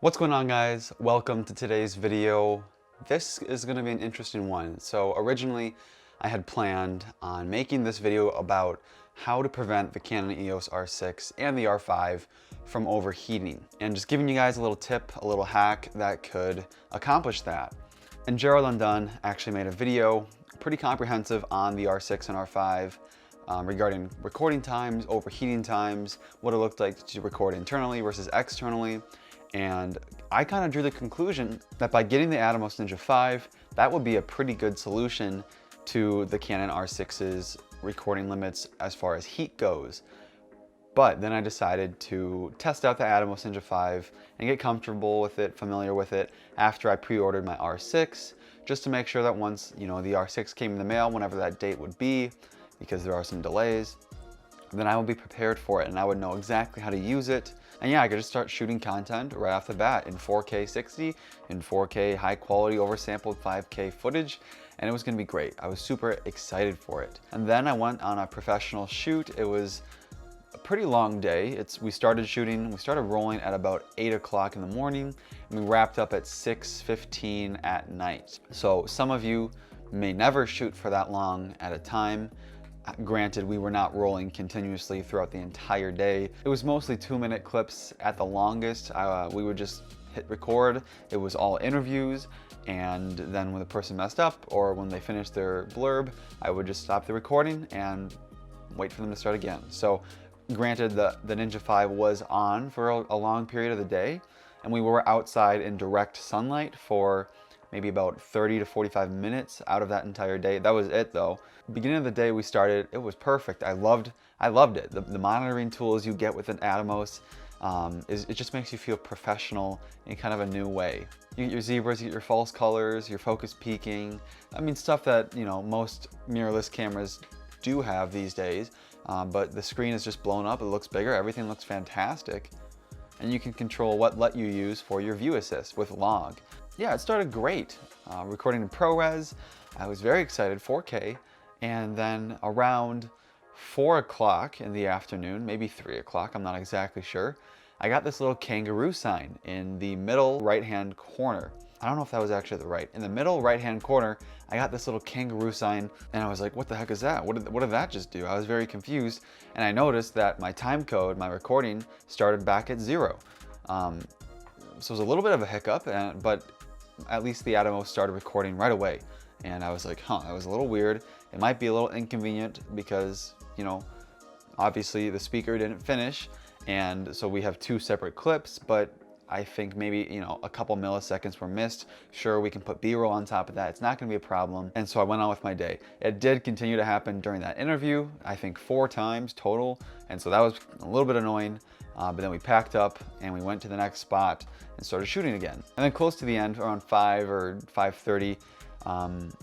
What's going on, guys? Welcome to today's video. This is going to be an interesting one. So originally I had planned on making this video about how to prevent the Canon EOS R6 and the R5 from overheating, and just giving you guys a little tip, a little hack that could accomplish that. And Gerald Undone actually made a video pretty comprehensive on the R6 and R5 regarding recording times, overheating times, what it looked like to record internally versus externally. And I kind of drew the conclusion that by getting the ATOMOS Ninja 5, that would be a pretty good solution to the Canon R6's recording limits as far as heat goes. But then I decided to test out the ATOMOS Ninja 5 and get comfortable with it, familiar with it, after I pre-ordered my R6, just to make sure that once, the R6 came in the mail, whenever that date would be, because there are some delays, then I would be prepared for it and I would know exactly how to use it. And yeah, I could just start shooting content right off the bat in 4K 60, in 4K high quality oversampled 5K footage, and it was gonna be great. I was super excited for it. And then I went on a professional shoot. It was a pretty long day. We started rolling at about 8 o'clock in the morning, and we wrapped up at 6:15 at night. So some of you may never shoot for that long at a time. Granted, we were not rolling continuously throughout the entire day. It was mostly 2-minute clips at the longest. We would just hit record. It was all interviews, and then when the person messed up or when they finished their blurb, I would just stop the recording and wait for them to start again. So granted, the Ninja 5 was on for a long period of the day, and we were outside in direct sunlight for maybe about 30 to 45 minutes out of that entire day. That was it though. Beginning of the day we started, it was perfect. I loved it. The monitoring tools you get with an ATOMOS, it just makes you feel professional in kind of a new way. You get your zebras, you get your false colors, your focus peaking. I mean, stuff that, most mirrorless cameras do have these days, but the screen is just blown up. It looks bigger, everything looks fantastic. And you can control what LUT you use for your view assist with log. Yeah, it started great. Recording in ProRes, I was very excited, 4K, and then around 4 o'clock in the afternoon, maybe 3 o'clock, I'm not exactly sure, I got this little kangaroo sign in the middle right-hand corner. I don't know if that was actually the right. In the middle right-hand corner, I got this little kangaroo sign, and I was like, what the heck is that? What did that just do? I was very confused, and I noticed that my time code, my recording, started back at 0. So it was a little bit of a hiccup, but at least the ATOMOS started recording right away. And I was like, that was a little weird. It might be a little inconvenient because, obviously the speaker didn't finish. And so we have 2 separate clips, but I think maybe, a couple milliseconds were missed. Sure, we can put B-roll on top of that. It's not gonna be a problem. And so I went on with my day. It did continue to happen during that interview, I think 4 times total. And so that was a little bit annoying. But then we packed up and we went to the next spot and started shooting again. And then close to the end, around 5 or 5:30,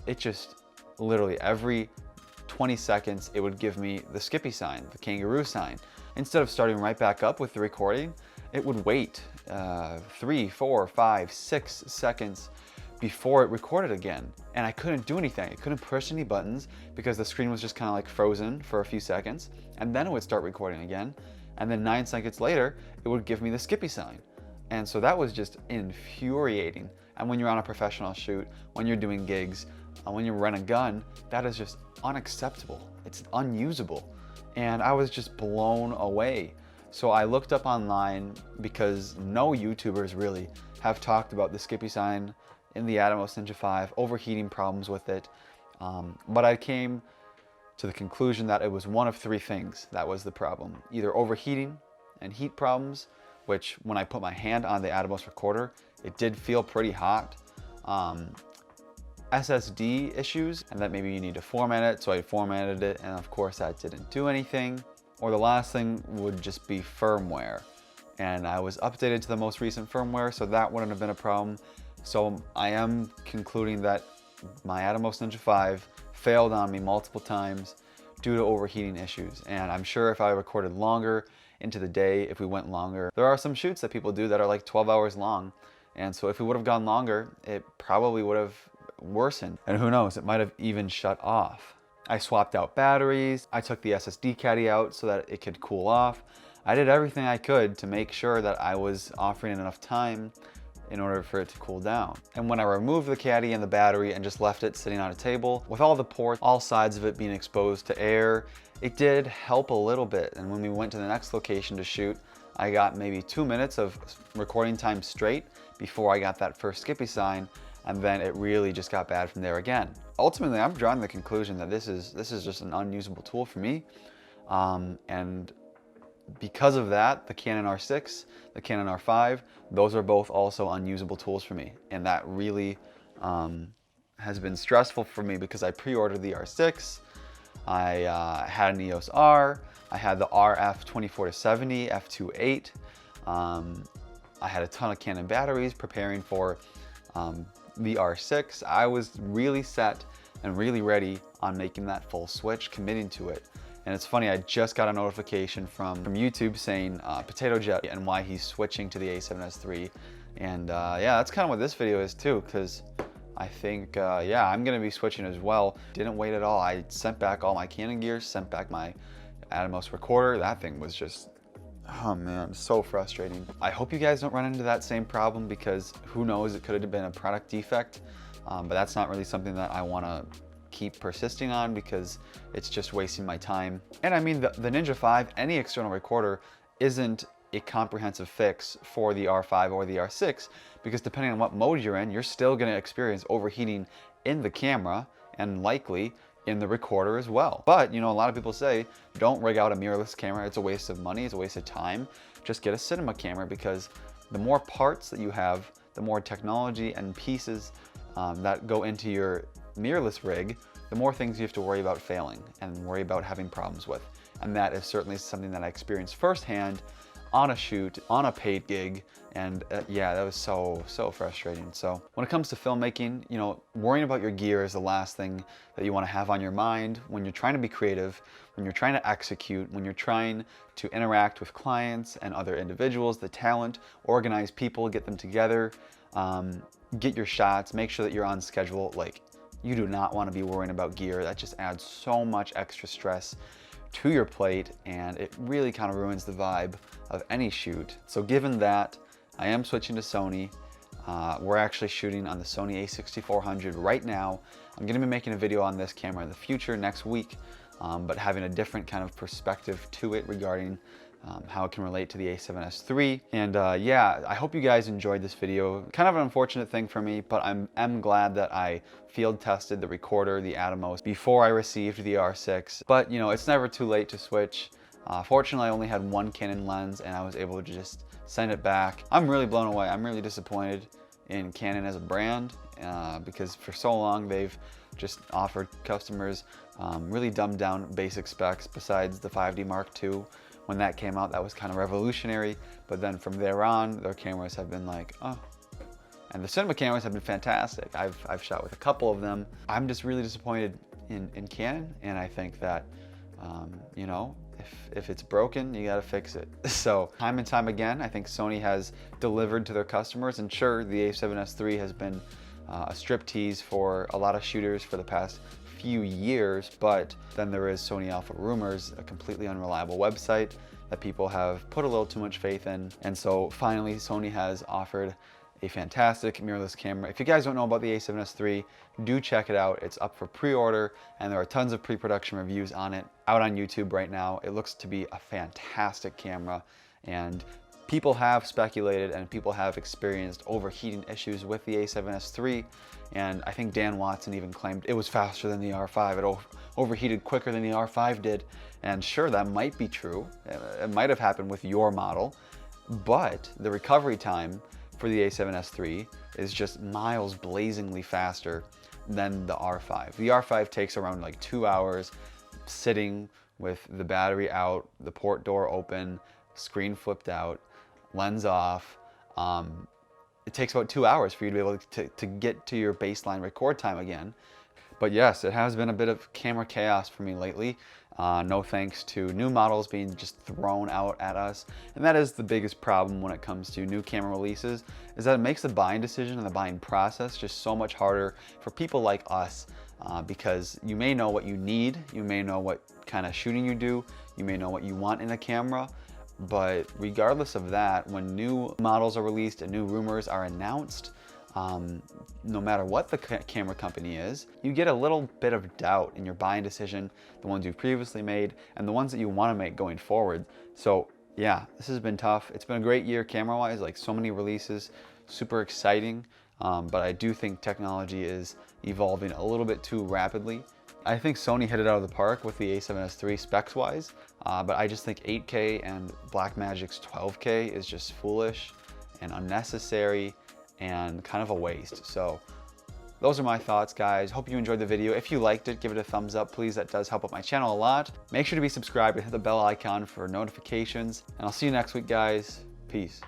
it just literally every 20 seconds, it would give me the Skippy sign, the kangaroo sign. Instead of starting right back up with the recording, it would wait 3, 4, 5, 6 seconds before it recorded again. And I couldn't do anything. I couldn't push any buttons because the screen was just kind of like frozen for a few seconds. And then it would start recording again. And then 9 seconds later, it would give me the Skippy sign. And so that was just infuriating. And when you're on a professional shoot, when you're doing gigs, when you run a gun, that is just unacceptable. It's unusable. And I was just blown away. So I looked up online because no YouTubers really have talked about the Skippy sign in the ATOMOS Ninja 5, overheating problems with it. But I came to the conclusion that it was one of 3 things that was the problem. Either overheating and heat problems, which when I put my hand on the ATOMOS recorder, it did feel pretty hot. SSD issues, and that maybe you need to format it, so I formatted it, and of course that didn't do anything. Or the last thing would just be firmware. And I was updated to the most recent firmware, so that wouldn't have been a problem. So I am concluding that my ATOMOS Ninja 5 failed on me multiple times due to overheating issues. And I'm sure if I recorded longer into the day, if we went longer, there are some shoots that people do that are like 12 hours long. And so if we would have gone longer, it probably would have worsened. And who knows, it might have even shut off. I swapped out batteries. I took the SSD caddy out so that it could cool off. I did everything I could to make sure that I was offering it enough time in order for it to cool down. And when I removed the caddy and the battery and just left it sitting on a table, with all the ports, all sides of it being exposed to air, it did help a little bit. And when we went to the next location to shoot, I got maybe 2 minutes of recording time straight before I got that first Skippy sign, and then it really just got bad from there again. Ultimately, I'm drawing the conclusion that this is just an unusable tool for me. And because of that, the Canon R6, the Canon R5, those are both also unusable tools for me. And that really has been stressful for me because I pre-ordered the R6, I had an EOS R, I had the RF 24-70, f2.8, I had a ton of Canon batteries preparing for the R6. I was really set and really ready on making that full switch, committing to it. And it's funny, I just got a notification from YouTube saying Potato Jet and why he's switching to the A7S III. And yeah, that's kind of what this video is too, because I think, yeah, I'm gonna be switching as well. Didn't wait at all. I sent back all my Canon gear, sent back my ATOMOS recorder. That thing was just, oh man, so frustrating. I hope you guys don't run into that same problem, because who knows, it could have been a product defect, but that's not really something that I wanna keep persisting on because it's just wasting my time. And I mean, the Ninja 5, any external recorder, isn't a comprehensive fix for the R5 or the R6, because depending on what mode you're in, you're still gonna experience overheating in the camera and likely in the recorder as well. But, you know, a lot of people say, don't rig out a mirrorless camera. It's a waste of money, it's a waste of time. Just get a cinema camera, because the more parts that you have, the more technology and pieces that go into your mirrorless rig, the more things you have to worry about failing and worry about having problems with. And that is certainly something that I experienced firsthand on a shoot, on a paid gig, and yeah, that was so frustrating. So when it comes to filmmaking, you know, worrying about your gear is the last thing that you want to have on your mind when you're trying to be creative, when you're trying to execute, when you're trying to interact with clients and other individuals, the talent, organize people, get them together, get your shots, make sure that you're on schedule. Like, you do not want to be worrying about gear. That just adds so much extra stress to your plate, and it really kind of ruins the vibe of any shoot. So given that, I am switching to Sony. We're actually shooting on the Sony a6400 right now. I'm gonna be making a video on this camera in the future, next week, but having a different kind of perspective to it regarding how it can relate to the A7S III. And yeah, I hope you guys enjoyed this video. Kind of an unfortunate thing for me, but I'm glad that I field tested the recorder, the ATOMOS, before I received the R6. But you know, it's never too late to switch. Fortunately, I only had one Canon lens and I was able to just send it back. I'm really blown away. I'm really disappointed in Canon as a brand because for so long they've just offered customers really dumbed down basic specs. Besides the 5D Mark II, when that came out, that was kind of revolutionary. But then from there on, their cameras have been like, oh. And the cinema cameras have been fantastic. I've shot with a couple of them. I'm just really disappointed in Canon, and I think that, you know, if it's broken, you gotta fix it. So time and time again, I think Sony has delivered to their customers, and sure, the A7S III has been a striptease for a lot of shooters for the past few years, but then there is Sony Alpha Rumors, a completely unreliable website that people have put a little too much faith in. And so finally, Sony has offered a fantastic mirrorless camera. If you guys don't know about the A7S III, do check it out. It's up for pre-order, and there are tons of pre-production reviews on it out on YouTube right now. It looks to be a fantastic camera, and people have speculated and people have experienced overheating issues with the A7S III, and I think Dan Watson even claimed it was faster than the R5. It overheated quicker than the R5 did, and sure, that might be true. It might have happened with your model, but the recovery time for the A7S III is just miles blazingly faster than the R5. The R5 takes around like 2 hours sitting with the battery out, the port door open, screen flipped out, lens off. It takes about 2 hours for you to be able to get to your baseline record time again. But yes, it has been a bit of camera chaos for me lately. No thanks to new models being just thrown out at us. And that is the biggest problem when it comes to new camera releases, is that it makes the buying decision and the buying process just so much harder for people like us, because you may know what you need, you may know what kind of shooting you do, you may know what you want in a camera, But regardless of that, when new models are released and new rumors are announced, no matter what the camera company is, you get a little bit of doubt in your buying decision, the ones you've previously made and the ones that you want to make going forward. So yeah, this has been tough. It's been a great year camera-wise, like so many releases, super exciting. But I do think technology is evolving a little bit too rapidly. I think Sony hit it out of the park with the a7S III specs-wise, but I just think 8K and Blackmagic's 12K is just foolish and unnecessary and kind of a waste. So those are my thoughts, guys. Hope you enjoyed the video. If you liked it, give it a thumbs up, please. That does help out my channel a lot. Make sure to be subscribed and hit the bell icon for notifications. And I'll see you next week, guys. Peace.